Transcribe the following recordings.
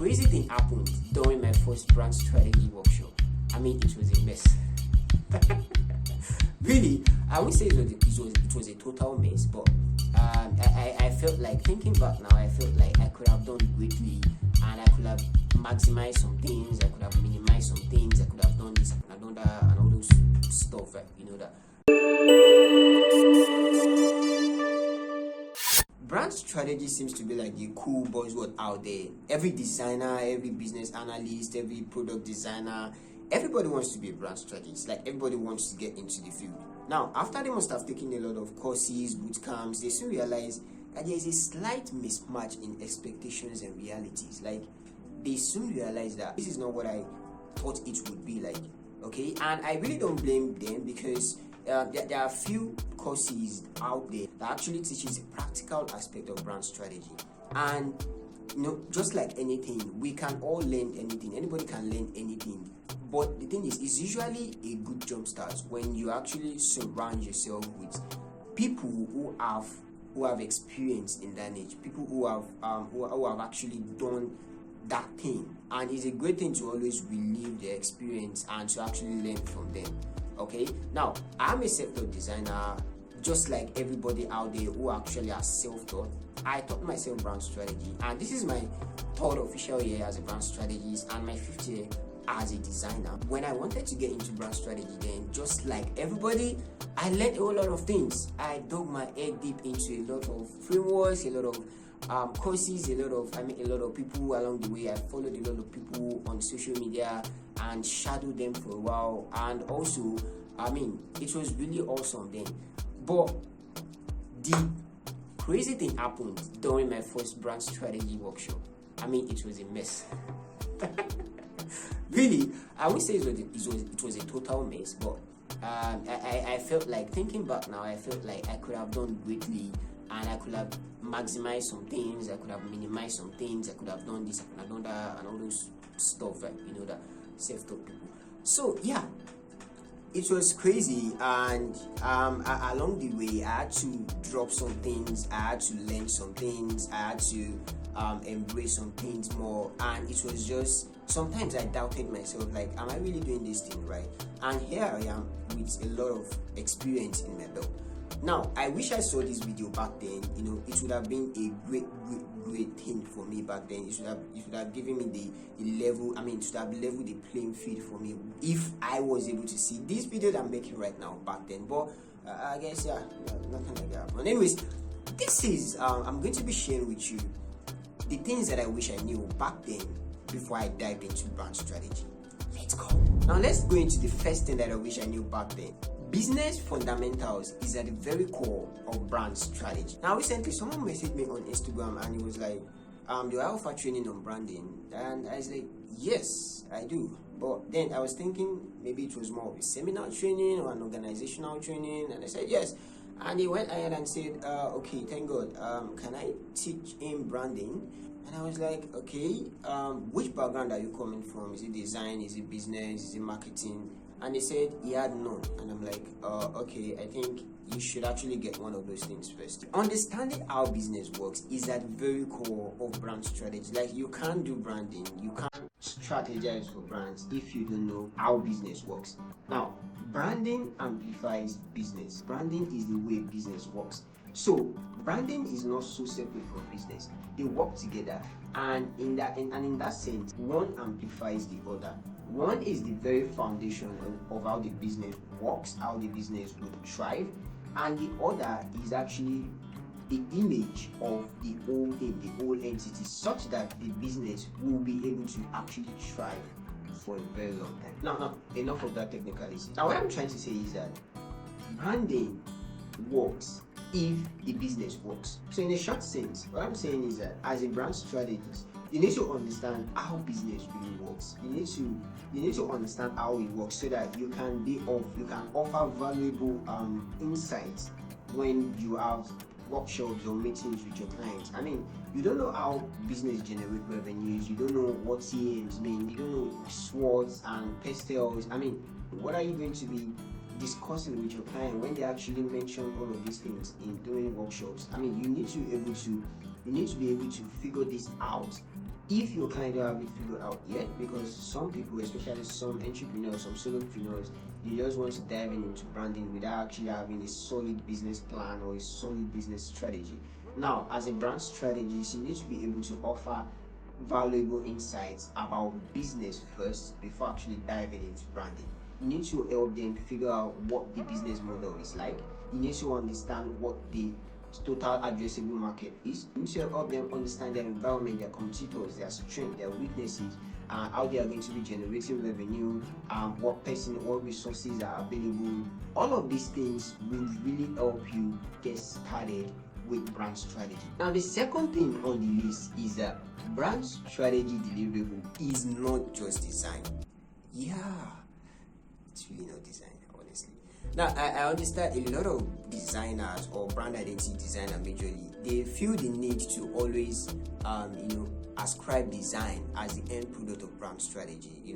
crazy thing happened during my first brand strategy workshop. I mean, it was a mess. Really, I would say it was a total mess, but I felt like, thinking back now, I felt like I could have done greatly, and I could have maximized some things, I could have minimized some things, I could have done this, I could have done that, and all those stuff, right? You know that. Brand strategy seems to be like the cool buzzword out there. Every designer, every business analyst, every product designer, everybody wants to be a brand strategist. Like, everybody wants to get into the field. Now, after they must have taken a lot of courses, boot camps, they soon realize that there is a slight mismatch in expectations and realities. Like, they soon realize that this is not what I thought it would be like. Okay, and I really don't blame them, because there are a few courses out there that actually teaches the practical aspect of brand strategy. And just like anything, we can all learn anything. Anybody can learn anything. But the thing is, it's usually a good jumpstart when you actually surround yourself with people who have experience in that niche, people who have actually done that thing. And it's a great thing to always relive their experience and to actually learn from them. Okay, now I'm a self-taught designer, just like everybody out there who actually are self-taught. I taught myself brand strategy, and this is my third official year as a brand strategist and my fifth year as a designer. When I wanted to get into brand strategy, then just like everybody, I learned a whole lot of things. I dug my head deep into a lot of frameworks, a lot of courses, a lot of people along the way. I followed a lot of people on social media and shadowed them for a while, and also, it was really awesome then. But the crazy thing happened during my first brand strategy workshop. It was a mess. Really, I would say it was a total mess, but I felt like, thinking back now, I felt like I could have done greatly, and I could have maximized some things, I could have minimized some things, I could have done this, I could have done that, and all those stuff, right? You know that, self-taught people. So yeah, it was crazy, and along the way, I had to drop some things, I had to learn some things, I had to embrace some things more, and it was just, sometimes I doubted myself, like, am I really doing this thing right? And here I am with a lot of experience in my belt. Now, I wish I saw this video back then. It would have been a great thing for me back then. It should have given me the level. It should have leveled the playing field for me if I was able to see this video that I'm making right now back then. But I guess, yeah, nothing like that. But anyways, this is I'm going to be sharing with you the things that I wish I knew back then before I dive into brand strategy. Let's go. Now let's go into the first thing that I wish I knew back then. Business fundamentals is at the very core of brand strategy. Now recently, someone messaged me on Instagram and he was like, do I offer training on branding? And I was like, yes, I do. But then I was thinking maybe it was more of a seminar training or an organizational training, and I said yes. And he went ahead and said, okay, thank God, can I teach in branding? And I was like, okay, which background are you coming from? Is it design? Is it business? Is it marketing? And he said he had none. And I'm like, okay, I think you should actually get one of those things first. Understanding how business works is at the very core of brand strategy. Like, you can't do branding, you can't strategize for brands if you don't know how business works. Now, branding amplifies business. Branding is the way business works. So branding is not so separate from business. They work together, and in that sense, one amplifies the other. One is the very foundation of how the business works, how the business will thrive, and the other is actually the image of the whole thing, the whole entity, such that the business will be able to actually thrive for a very long time. Now, enough of that technicality. Now, what I'm trying to say is that branding works if the business works. So in a short sense, what I'm saying is that as a brand strategist, you need to understand how business really works. You need to understand how it works so that you can offer valuable insights when you have workshops or meetings with your clients. You don't know how business generate revenues, you don't know what CAMs mean, you don't know SWOTs and pastels. What are you going to be discussing with your client when they actually mention all of these things in doing workshops? You need to be able to You need to be able to figure this out. If your client don't have it figured out yet, because some people, especially some entrepreneurs, some solopreneurs, they just want to dive into branding without actually having a solid business plan or a solid business strategy. Now, as a brand strategist, you need to be able to offer valuable insights about business first before actually diving into branding. You need to help them figure out what the business model is like. You need to understand what the total addressable market is. You need to help them understand their environment, their competitors, their strengths, their weaknesses, how they are going to be generating revenue, what resources are available. All of these things will really help you get started with brand strategy. Now, the second thing on the list is that brand strategy deliverable is not just design. Yeah, it's really not design, honestly. Now, I understand a lot of designers or brand identity designer majorly, they feel the need to always, ascribe design as the end product of brand strategy.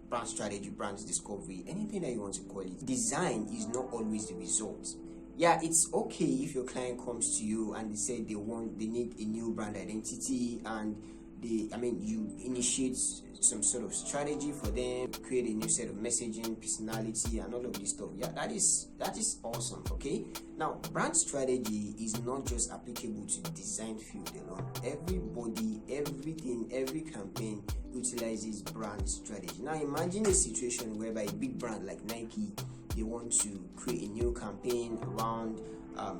Brand strategy, brand discovery, anything that you want to call it. Design is not always the result. Yeah, it's okay if your client comes to you and they say they need a new brand identity, and you initiate some sort of strategy for them, create a new set of messaging, personality, and all of this stuff. Yeah, that is awesome. Okay, now brand strategy is not just applicable to the design field alone. Everybody, everything, every campaign utilizes brand strategy. Now imagine a situation whereby a big brand like Nike, they want to create a new campaign around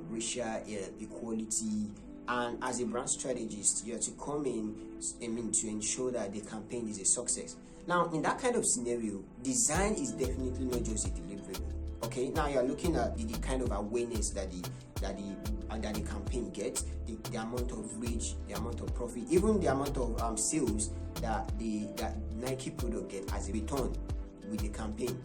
racial equality, and as a brand strategist, you have to come in, to ensure that the campaign is a success. Now, in that kind of scenario, design is definitely not just a deliverable. Okay, now you are looking at the kind of awareness that the campaign gets, the amount of reach, the amount of profit, even the amount of sales that Nike product get as a return with the campaign.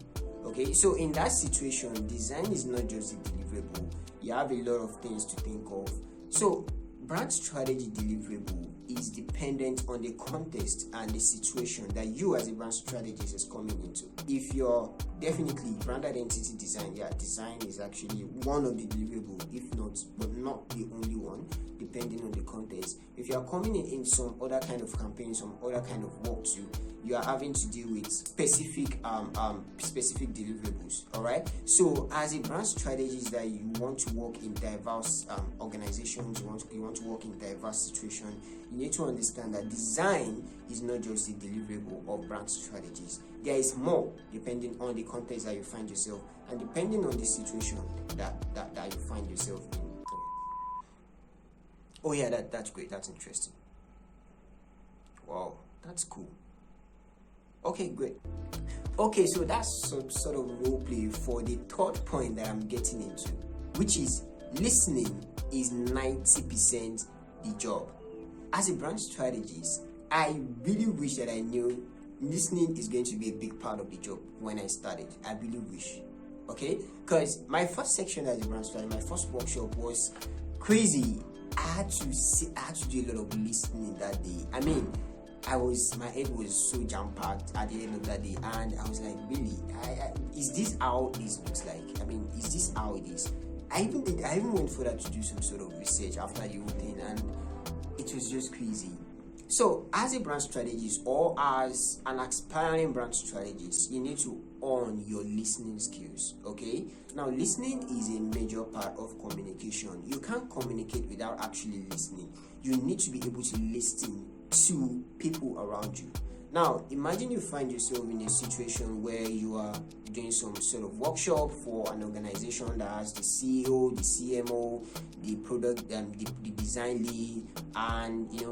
Okay, so in that situation, design is not just a deliverable. You have a lot of things to think of. So brand strategy deliverable is dependent on the context and the situation that you as a brand strategist is coming into. If you're definitely brand identity design, design is actually one of the deliverable, if not, but not the only one, depending on the context. If you are coming in some other kind of campaign, some other kind of work too, you are having to deal with specific deliverables. All right, so as a brand strategist that you want to work in diverse organizations, you want to work in diverse situations, you need to understand that design is not just a deliverable of brand strategies. There is more depending on the context that you find yourself, and depending on the situation that you find yourself in. Oh yeah, that's great, that's interesting. Wow, that's cool. Okay, great. Okay, so that's some sort of role play for the third point that I'm getting into, which is listening is 90% the job. As a brand strategist, I really wish that I knew listening is going to be a big part of the job when I started. I really wish. Okay, because my first section as a brand strategist, my first workshop was crazy. I had to do a lot of listening that day. My head was so jam-packed at the end of that day, and I was like, really, is this how this looks like? Is this how it is? I even went further to do some sort of research after the whole thing, and it was just crazy. So as a brand strategist or as an aspiring brand strategist, you need to own your listening skills. Okay, now listening is a major part of communication. You can't communicate without actually listening. You need to be able to listen to people around you. Now imagine you find yourself in a situation where you are doing some sort of workshop for an organization that has the CEO, the CMO, the product, the design lead, and the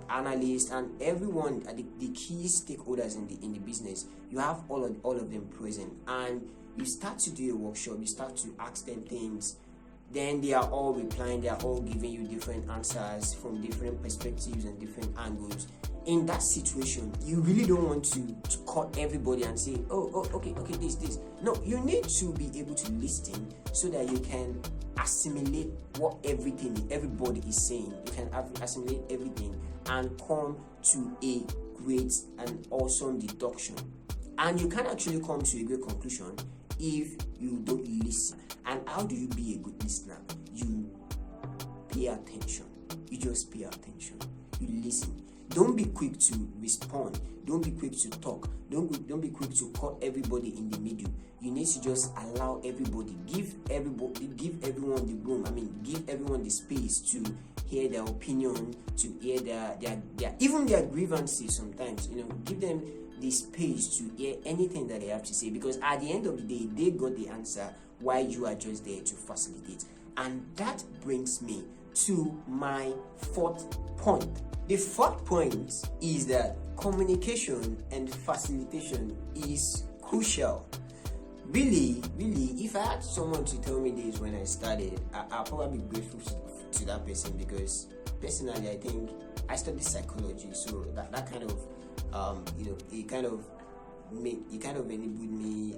analyst, and everyone, the key stakeholders in the business. You have all of them present, and you start to do a workshop. You start to ask them things. Then they are all replying, they are all giving you different answers from different perspectives and different angles. In that situation, you really don't want to cut everybody and say, okay, this. No, you need to be able to listen so that you can assimilate what everybody is saying. You can assimilate everything and come to a great and awesome deduction. And you can actually come to a great conclusion if you don't listen. And how do you be a good listener? You pay attention. You just pay attention. You listen. Don't be quick to respond. Don't be quick to talk. Don't be quick to cut everybody in the middle. You need to just allow everybody, give everyone the room. Give everyone the space to hear their opinion, to hear their even their grievances sometimes. Give them the space to hear anything that they have to say, because at the end of the day, they got the answer while you are just there to facilitate. And that brings me to my fourth point. The fourth point is that communication and facilitation is crucial. Really, if I had someone to tell me this when I started, I'll probably be grateful to that person, because personally I think I studied psychology, so that kind of it kind of enabled me.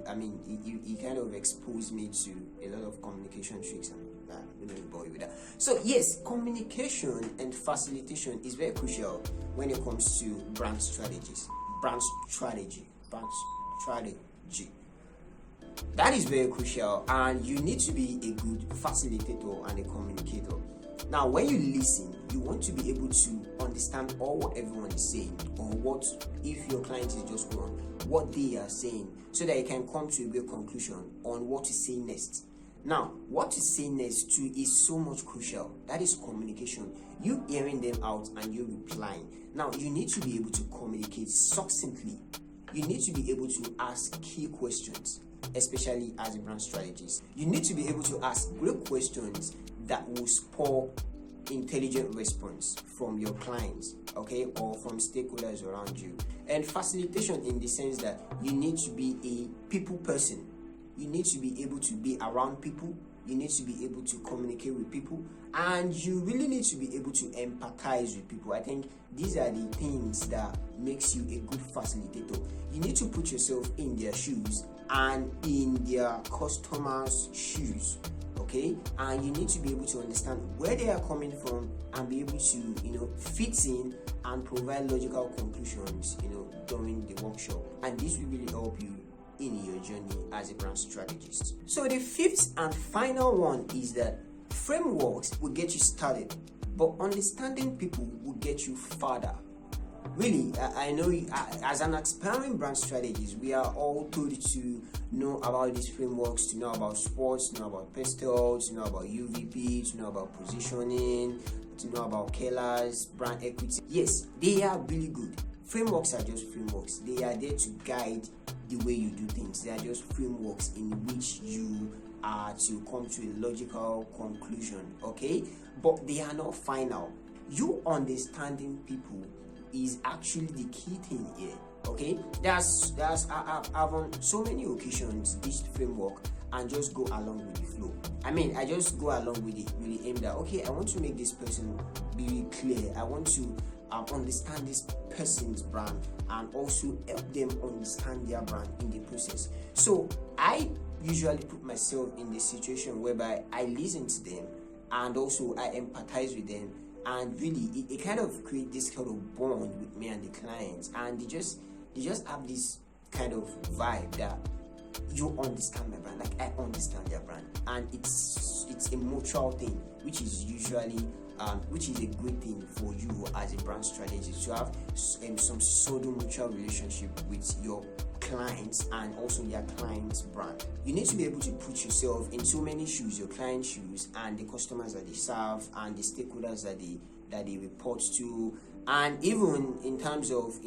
It kind of exposed me to a lot of communication tricks, and I'm going to bore you with that. So yes, communication and facilitation is very crucial when it comes to brand strategies. Brand strategy. That is very crucial, and you need to be a good facilitator and a communicator. Now, when you listen, you want to be able to understand all what everyone is saying, or what, if your client is just wrong, what they are saying, so that you can come to a great conclusion on what to say next. Now, what to say next too is so much crucial. That is communication. You hearing them out and you replying. Now, you need to be able to communicate succinctly. You need to be able to ask key questions, especially as a brand strategist. You need to be able to ask great questions that will spur intelligent response from your clients, okay, or from stakeholders around you. And facilitation, in the sense that you need to be a people person. You need to be able to be around people. You need to be able to communicate with people, and you really need to be able to empathize with people. I think these are the things that makes you a good facilitator. You need to put yourself in their shoes and in their customers' shoes, okay? And you need to be able to understand where they are coming from and be able to, fit in and provide logical conclusions, during the workshop. And this will really help you in your journey as a brand strategist. So the fifth and final one is that frameworks will get you started, but understanding people will get you further. Really, I know as an aspiring brand strategist, we are all told to know about these frameworks, to know about sports, to know about pastels, to know about UVP, to know about positioning, to know about killers, brand equity. Yes, they are really good. Frameworks are just frameworks. They are there to guide the way you do things. They are just frameworks in which you are to come to a logical conclusion, okay? But they are not final. You understanding people is actually the key thing here, okay? I've on so many occasions this framework and just go along with the flow. I just go along with it, really aim that, okay, I want to make this person be clear. I want to understand this person's brand and also help them understand their brand in the process. So I usually put myself in the situation whereby I listen to them and also I empathize with them, and really it kind of creates this kind of bond with me and the clients, and they just have this kind of vibe that you understand my brand, like I understand their brand, and it's a mutual thing, which is usually which is a great thing for you as a brand strategist, to have some sort of mutual relationship with your clients and also their clients' brand. You need to be able to put yourself in so many shoes, your client's shoes and the customers that they serve and the stakeholders that they report to, and even in terms of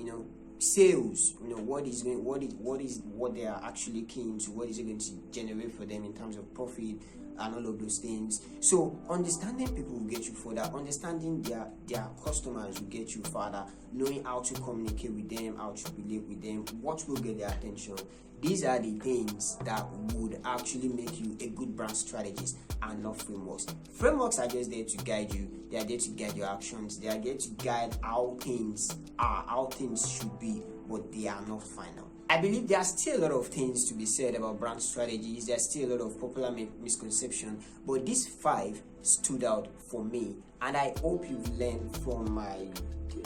sales, what they are actually keen to, what is it going to generate for them in terms of profit and all of those things. So understanding people will get you further. Understanding their customers will get you further. Knowing how to communicate with them, how to relate with them, what will get their attention. These are the things that would actually make you a good brand strategist, and not frameworks. Frameworks are just there to guide you. They are there to guide your actions. They are there to guide how things are, how things should be, but they are not final. I believe there are still a lot of things to be said about brand strategies. There's still a lot of popular misconception, but these 5 stood out for me, and I hope you've learned from my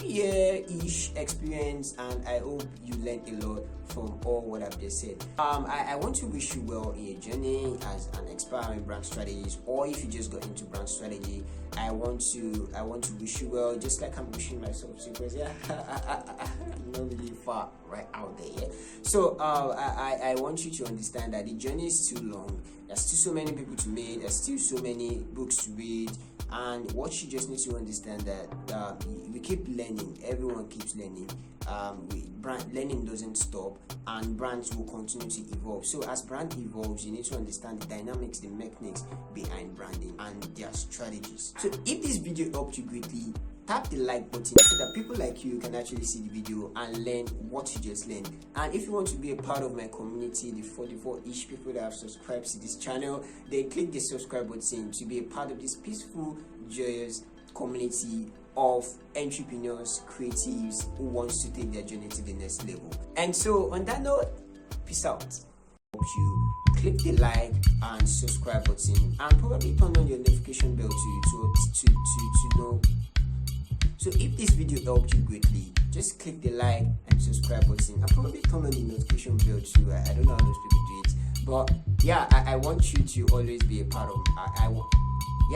year-ish experience, and I hope you learned a lot from all what I've just said. I want to wish you well in your journey as an expert in brand strategies, or if you just got into brand strategy, I want to wish you well, just like I'm wishing myself to, because I'm not really far right out there. Yeah? So I want you to understand that the journey is too long. There's still so many people to meet. There's still so many books to read. And what you just need to understand that we keep learning. Everyone keeps learning. Learning doesn't stop, and brands will continue to evolve. So as brand evolves, you need to understand the dynamics, the mechanics behind branding and their strategies. So if this video helped you greatly, tap the like button so that people like you can actually see the video and learn what you just learned. And if you want to be a part of my community, the 44-ish people that have subscribed to this channel, then click the subscribe button to be a part of this peaceful, joyous community of entrepreneurs, creatives who wants to take their journey to the next level. And so on that note, peace out. Hope you click the like and subscribe button, and probably turn on your notification bell to know. So if this video helped you greatly, just click the like and subscribe button, and probably turn on the notification bell too. I don't know how those people do it, but yeah, I want you to always be a part of